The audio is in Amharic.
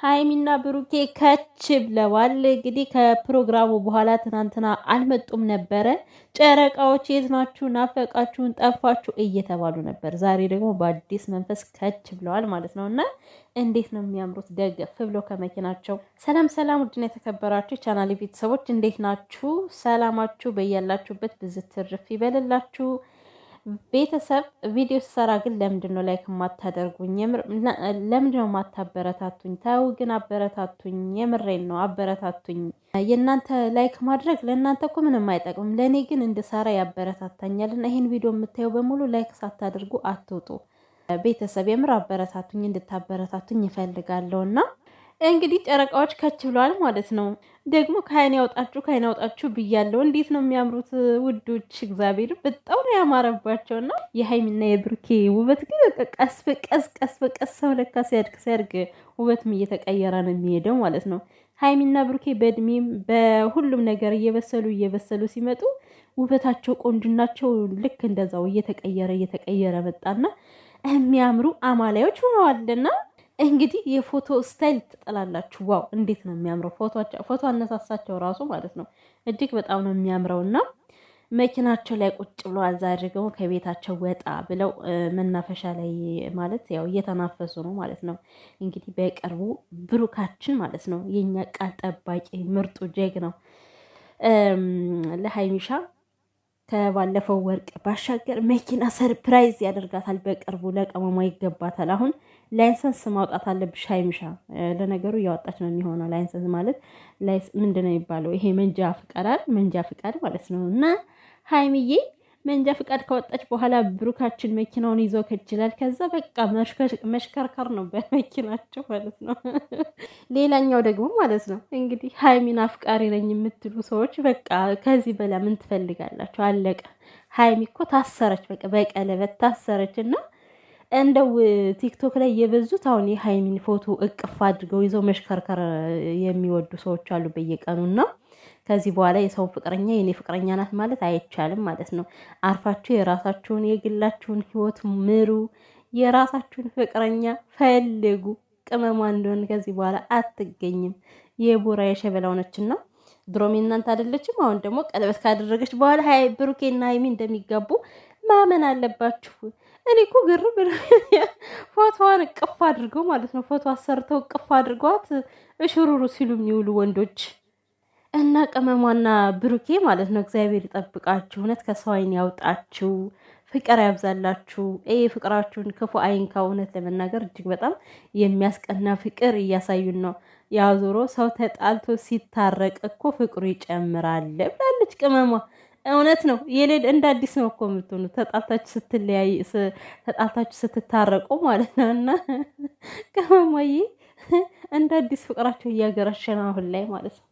ሀይሚና ብሩኬ ከች ብለዋል። እንግዲህ ከፕሮግራሙ በኋላ ትናንትና አልመጡም ነበረ። ጨረቃዎች የት ናችሁ? ናፈቃችሁን፣ ጠፋችሁ እየተባሉ ነበር። ዛሬ ደግሞ በአዲስ መንፈስ ከች ብለዋል ማለት ነው እና እንዴት ነው የሚያምሩት! ደገፍ ብሎ ከመኪናቸው። ሰላም ሰላም! ውድና የተከበራችሁ ቻናሌ ቤተሰቦች እንዴት ናችሁ? ሰላማችሁ በያላችሁበት ብዝት ትርፍ ይበልላችሁ። ቤተሰብ ቪዲዮ ስሰራ ግን ለምንድን ነው ላይክ የማታደርጉኝ? ለምንድን ነው የማታበረታቱኝ? ተው ግን አበረታቱኝ። የምሬን ነው አበረታቱኝ። የእናንተ ላይክ ማድረግ ለእናንተ እኮ ምንም አይጠቅምም፣ ለእኔ ግን እንድሰራ ያበረታታኛል። እና ይህን ቪዲዮ የምታየው በሙሉ ላይክ ሳታደርጉ አትውጡ። ቤተሰብ የምር አበረታቱኝ፣ እንድታበረታቱኝ ይፈልጋለሁ እና እንግዲህ ጨረቃዎች ከች ብለዋል ማለት ነው። ደግሞ ከአይን ያውጣችሁ ብያለሁ። እንዴት ነው የሚያምሩት ውዶች! እግዚአብሔር በጣም ነው ያማረባቸው። እና የሀይሚና የብሩኬ ውበት ግን ቀስ በቀስ ሰው ለካ ሲያድግ ውበትም እየተቀየረ ነው የሚሄደው ማለት ነው። ሀይሚና ብሩኬ በእድሜም በሁሉም ነገር እየበሰሉ ሲመጡ ውበታቸው ቆንጅናቸው ልክ እንደዛው እየተቀየረ መጣና የሚያምሩ አማላዮች ሆነዋልና እንግዲህ የፎቶ ስታይል ትጠላላችሁ። ዋው እንዴት ነው የሚያምረው! ፎቶ አነሳሳቸው ራሱ ማለት ነው እጅግ በጣም ነው የሚያምረው። እና መኪናቸው ላይ ቁጭ ብለዋል። ዛሬ ደግሞ ከቤታቸው ወጣ ብለው መናፈሻ ላይ ማለት ያው እየተናፈሱ ነው ማለት ነው። እንግዲህ በቅርቡ ብሩካችን ማለት ነው የኛ ቃል ጠባቂ ምርጡ ጀግናው ለሀይሚሻ ከባለፈው ወርቅ ባሻገር መኪና ሰርፕራይዝ ያደርጋታል። በቅርቡ ለቀመሟ ይገባታል። አሁን ላይሰንስ ማውጣት አለብሽ ሀይሚሻ። ለነገሩ እያወጣች ነው የሚሆነው። ላይሰንስ ማለት ምንድን ነው የሚባለው? ይሄ መንጃ ፍቃድ ማለት ነው። እና ሀይሚዬ መንጃ ፍቃድ ከወጣች በኋላ ብሩካችን መኪናውን ይዞ ከችላል። ከዛ በቃ መሽከርከር ነው በመኪናቸው ማለት ነው። ሌላኛው ደግሞ ማለት ነው እንግዲህ ሀይሚን አፍቃሪ ነኝ የምትሉ ሰዎች በቃ ከዚህ በላ ምን ትፈልጋላችሁ? አለቀ። ሀይሚ እኮ ታሰረች፣ በቃ በቀለበት ታሰረች። እና እንደው ቲክቶክ ላይ የበዙት አሁን የሀይሚን ፎቶ እቅፍ አድርገው ይዘው መሽከርከር የሚወዱ ሰዎች አሉ በየቀኑ እና ከዚህ በኋላ የሰው ፍቅረኛ የኔ ፍቅረኛ ናት ማለት አይቻልም ማለት ነው። አርፋችሁ የራሳችሁን የግላችሁን ህይወት ምሩ፣ የራሳችሁን ፍቅረኛ ፈልጉ። ቅመሟ እንደሆነ ከዚህ በኋላ አትገኝም። የቦራ የሸበላው ነችና ድሮም እናንተ አይደለችም። አሁን ደግሞ ቀለበት ካደረገች በኋላ ሀይ ብሩኬና ሀይሚ እንደሚጋቡ ማመን አለባችሁ። እኔ እኮ ግር ፎቶዋን እቅፍ አድርገው ማለት ነው ፎቶ አሰርተው እቅፍ አድርገዋት እሽሩሩ ሲሉ የሚውሉ ወንዶች እና ቅመሟና ብሩኬ ማለት ነው። እግዚአብሔር ይጠብቃችሁ፣ እውነት ከሰው አይን ያውጣችሁ፣ ፍቅር ያብዛላችሁ። ፍቅራችሁን ክፉ አይንካ። እውነት ለመናገር እጅግ በጣም የሚያስቀና ፍቅር እያሳዩን ነው። ያዞሮ ሰው ተጣልቶ ሲታረቅ እኮ ፍቅሩ ይጨምራል ብላለች ቅመሟ። እውነት ነው። የሌል እንደ አዲስ ነው እኮ የምትሆኑ ተጣልታችሁ ስትታረቁ ማለት ነው። እና ቅመሟዬ እንደ አዲስ ፍቅራቸው እያገረሸ ነው አሁን ላይ ማለት ነው።